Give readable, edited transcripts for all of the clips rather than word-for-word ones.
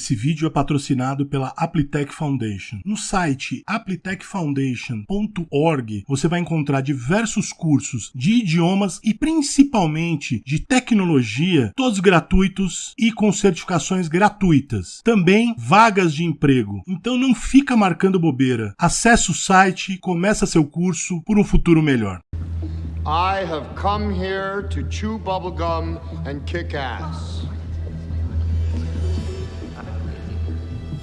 Esse vídeo é patrocinado pela Applitech Foundation. No site applitechfoundation.org você vai encontrar diversos cursos de idiomas e principalmente de tecnologia, todos gratuitos e com certificações gratuitas. Também vagas de emprego. Então não fica marcando bobeira. Acesse o site, começa seu curso por um futuro melhor. I have come here to chew bubblegum and kick ass.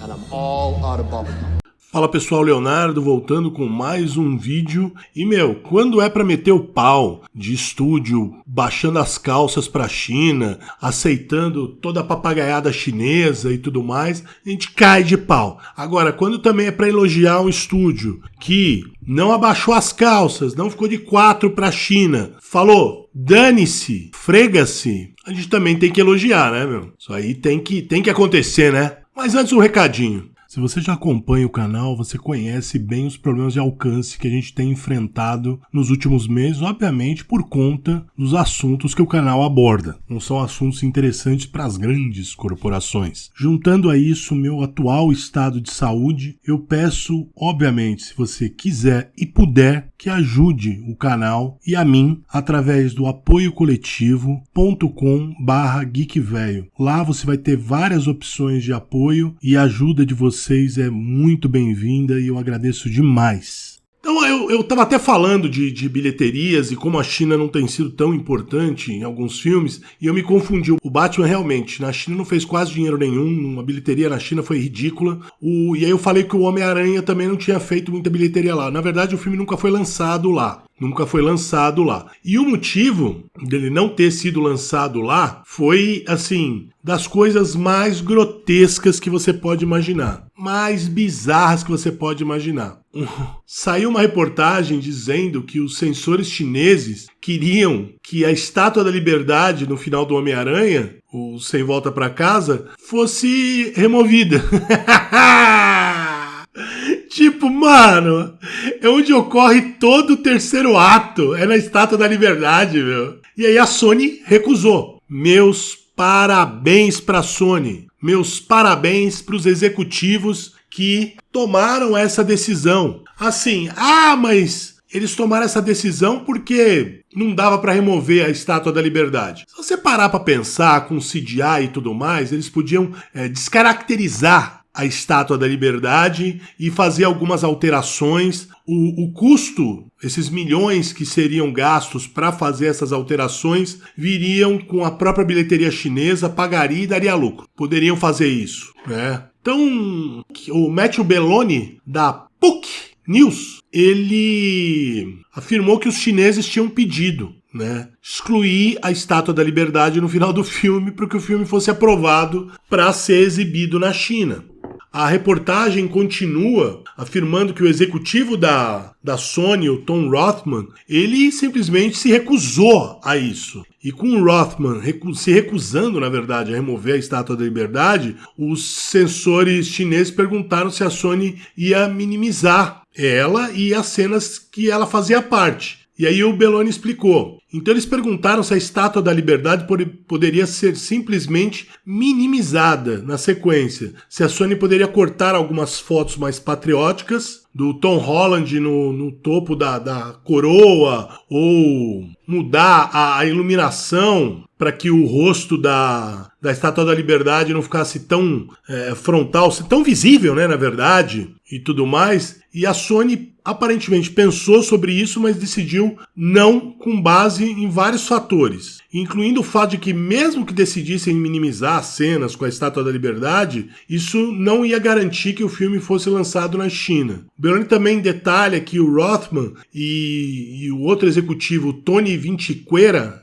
And I'm all out of bubblegum. Fala pessoal, Leonardo voltando com mais um vídeo. E quando é pra meter o pau de estúdio, baixando as calças pra China, aceitando toda a papagaiada chinesa e tudo mais, a gente cai de pau. Agora, quando também é pra elogiar um estúdio que não abaixou as calças, não ficou de 4 pra China, falou, dane-se, frega-se, a gente também tem que elogiar, né, Isso aí tem que acontecer, né? Mas antes um recadinho. Se você já acompanha o canal, você conhece bem os problemas de alcance que a gente tem enfrentado nos últimos meses, obviamente por conta dos assuntos que o canal aborda. Não são assuntos interessantes para as grandes corporações. Juntando a isso o meu atual estado de saúde, eu peço, obviamente, se você quiser e puder, que ajude o canal e a mim através do apoiocoletivo.com/geekvelho. Lá você vai ter várias opções de apoio e a ajuda de vocês é muito bem-vinda e eu agradeço demais. Então eu estava até falando de bilheterias e como a China não tem sido tão importante em alguns filmes, e eu me confundi. O Batman realmente, na China não fez quase dinheiro nenhum, a bilheteria na China foi ridícula, e aí eu falei que o Homem-Aranha também não tinha feito muita bilheteria lá. Na verdade o filme nunca foi lançado lá. E o motivo dele não ter sido lançado lá foi, assim, das coisas mais grotescas que você pode imaginar. Mais bizarras que você pode imaginar. Saiu uma reportagem dizendo que os censores chineses queriam que a Estátua da Liberdade no final do Homem-Aranha, o Sem Volta pra Casa, fosse removida. Tipo, mano, é onde ocorre todo o terceiro ato, é na Estátua da Liberdade, E aí a Sony recusou. Meus parabéns pra Sony. Meus parabéns pros executivos que tomaram essa decisão. Assim, mas eles tomaram essa decisão porque não dava pra remover a Estátua da Liberdade. Se você parar pra pensar com CGI e tudo mais, eles podiam descaracterizar a Estátua da Liberdade e fazer algumas alterações. O custo, esses milhões que seriam gastos para fazer essas alterações, viriam com a própria bilheteria chinesa, pagaria e daria lucro. Poderiam fazer isso, né? Então, o Matthew Belloni, da PUC News, ele afirmou que os chineses tinham pedido, excluir a Estátua da Liberdade no final do filme para que o filme fosse aprovado para ser exibido na China. A reportagem continua afirmando que o executivo da Sony, o Tom Rothman, ele simplesmente se recusou a isso. E com o Rothman se recusando, na verdade, a remover a Estátua da Liberdade, os censores chineses perguntaram se a Sony ia minimizar ela e as cenas que ela fazia parte. E aí o Belloni explicou. Então eles perguntaram se a Estátua da Liberdade poderia ser simplesmente minimizada na sequência. Se a Sony poderia cortar algumas fotos mais patrióticas do Tom Holland no topo da coroa, ou mudar a iluminação para que o rosto da Estátua da Liberdade não ficasse tão frontal, tão visível, na verdade, e tudo mais. E a Sony aparentemente pensou sobre isso, mas decidiu não, com base em vários fatores, incluindo o fato de que mesmo que decidissem minimizar as cenas com a Estátua da Liberdade, isso não ia garantir que o filme fosse lançado na China. Belloni também detalha que o Rothman e o outro executivo, Tony Vinciquerra,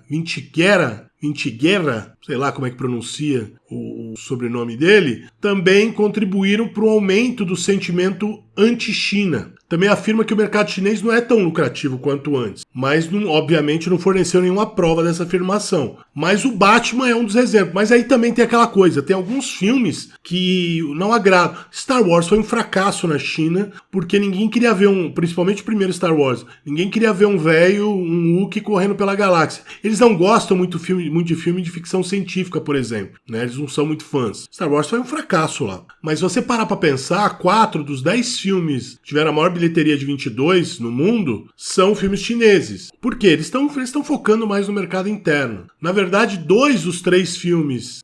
sei lá como é que pronuncia o sobrenome dele, também contribuíram para o aumento do sentimento anti-China. Também afirma que o mercado chinês não é tão lucrativo quanto antes, mas obviamente não forneceu nenhuma prova dessa afirmação. Mas o Batman é um dos exemplos. Mas aí também tem aquela coisa, tem alguns filmes que não agradam. Star Wars foi um fracasso na China, porque ninguém queria ver principalmente o primeiro Star Wars, ninguém queria ver um velho, um Wookiee correndo pela galáxia. Eles não gostam muito de filme de ficção científica, por exemplo, né? Eles não são muito fãs. Star Wars foi um fracasso lá. Mas se você parar pra pensar, 4 dos 10 filmes que tiveram a maior bilheteria de 22 no mundo são filmes chineses. Por quê? Eles estão focando mais no mercado interno. Na verdade, 2 dos 3 filmes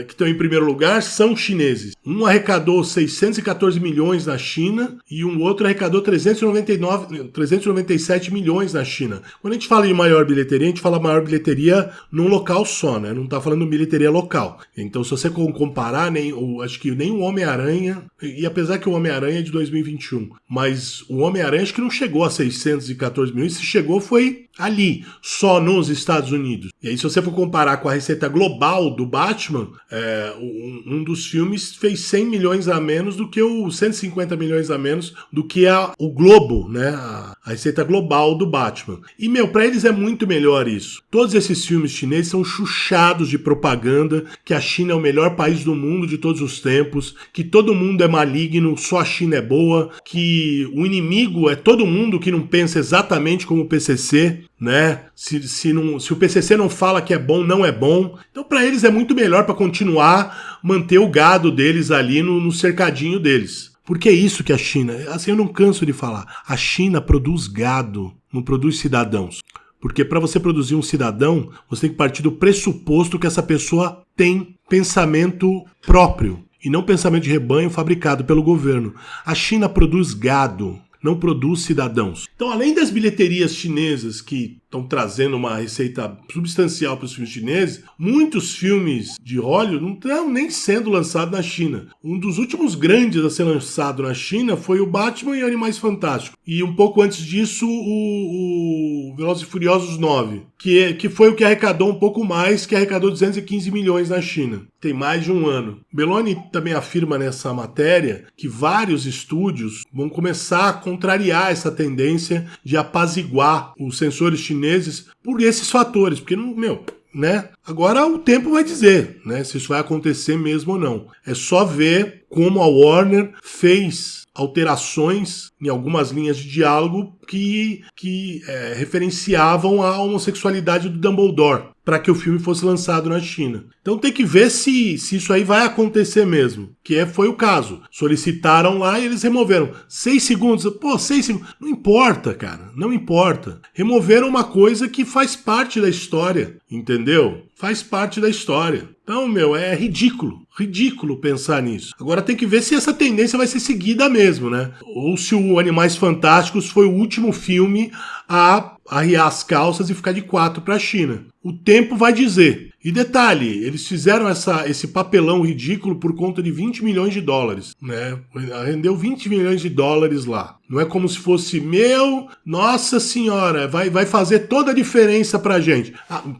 que estão em primeiro lugar são chineses. Um arrecadou 614 milhões na China e um outro arrecadou 397 milhões na China. Quando a gente fala de maior bilheteria, a gente fala maior bilheteria num local só, né? Não tá falando bilheteria local. Então, se você comparar, acho que nem o Homem-Aranha, e apesar que o Homem-Aranha é de 2021, mas o Homem-Aranha acho que não chegou a 614 milhões, se chegou foi ali, só nos Estados Unidos. E aí se você for comparar com a receita global do Batman, um dos filmes fez 100 milhões a menos do que 150 milhões a menos do que o Globo, né? A receita global do Batman. E, pra eles é muito melhor isso. Todos esses filmes chineses são chuchados de propaganda, que a China é o melhor país do mundo de todos os tempos, que todo mundo é maligno, só a China é boa, que o inimigo é todo mundo que não pensa exatamente como o PCC, né? Se o PCC não fala que é bom, não é bom. Então, para eles é muito melhor para continuar manter o gado deles ali no cercadinho deles. Porque é isso que a China... Assim, eu não canso de falar. A China produz gado, não produz cidadãos. Porque para você produzir um cidadão, você tem que partir do pressuposto que essa pessoa tem pensamento próprio e não pensamento de rebanho fabricado pelo governo. A China produz gado, não produz cidadãos. Então, além das bilheterias chinesas que estão trazendo uma receita substancial para os filmes chineses, muitos filmes de Hollywood não estão nem sendo lançados na China. Um dos últimos grandes a ser lançado na China foi o Batman e Animais Fantásticos. E um pouco antes disso, o Velozes e Furiosos 9, que foi o que arrecadou um pouco mais, que arrecadou 215 milhões na China. Tem mais de um ano. Belloni também afirma nessa matéria que vários estúdios vão começar a contrariar essa tendência de apaziguar os sensores chineses por esses fatores, porque né? Agora o tempo vai dizer, né, se isso vai acontecer mesmo ou não. É só ver como a Warner fez alterações em algumas linhas de diálogo que referenciavam a homossexualidade do Dumbledore para que o filme fosse lançado na China. Então tem que ver se isso aí vai acontecer mesmo, foi o caso. Solicitaram lá e eles removeram. 6 segundos, 6 segundos. Não importa, cara, não importa. Removeram uma coisa que faz parte da história, entendeu? Faz parte da história. Então, é ridículo pensar nisso. Agora tem que ver se essa tendência vai ser seguida mesmo, né? Ou se o Animais Fantásticos foi o último filme a arriar as calças e ficar de 4 para a China. O tempo vai dizer. E detalhe, eles fizeram esse papelão ridículo por conta de 20 milhões de dólares, né? Rendeu 20 milhões de dólares lá. Não é como se fosse, nossa senhora, vai fazer toda a diferença pra gente.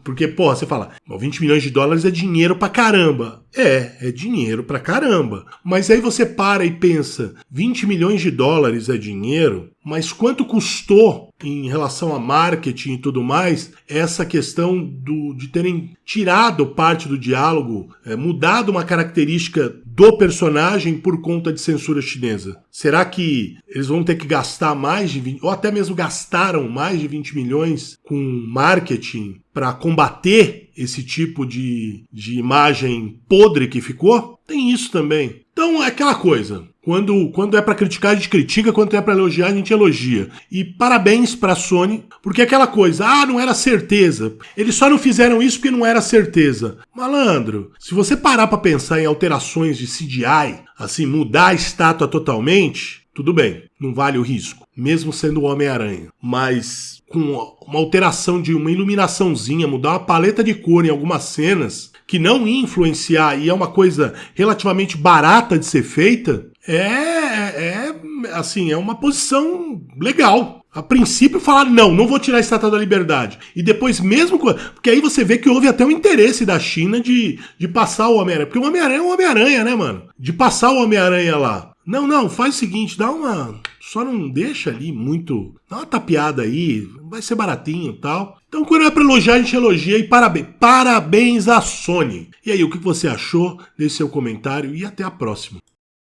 Porque, você fala, 20 milhões de dólares é dinheiro pra caramba. É dinheiro pra caramba. Mas aí você para e pensa, 20 milhões de dólares é dinheiro, mas quanto custou em relação a marketing e tudo mais, essa questão de terem tirado parte do diálogo, mudado uma característica do personagem por conta de censura chinesa? Será que eles vão ter que gastar mais de 20, ou até mesmo gastaram mais de 20 milhões com marketing para combater esse tipo de imagem podre que ficou? Tem isso também. Então é aquela coisa. Quando é pra criticar, a gente critica. Quando é pra elogiar, a gente elogia. E parabéns pra Sony, porque aquela coisa, não era certeza. Eles só não fizeram isso porque não era certeza. Malandro, se você parar pra pensar em alterações de CGI, assim, mudar a estátua totalmente, tudo bem, não vale o risco, mesmo sendo o Homem-Aranha. Mas com uma alteração de uma iluminaçãozinha, mudar uma paleta de cor em algumas cenas, que não ia influenciar e é uma coisa relativamente barata de ser feita, assim, é uma posição legal. A princípio falar, não vou tirar a Estátua da Liberdade. E depois mesmo... Porque aí você vê que houve até um interesse da China de passar o Homem-Aranha. Porque o Homem-Aranha é o Homem-Aranha, né, mano? De passar o Homem-Aranha lá. Não, faz o seguinte, só não deixa ali muito, dá uma tapeada aí, vai ser baratinho e tal. Então quando é pra elogiar, a gente elogia e parabéns à Sony. E aí, o que você achou? Deixe seu comentário e até a próxima.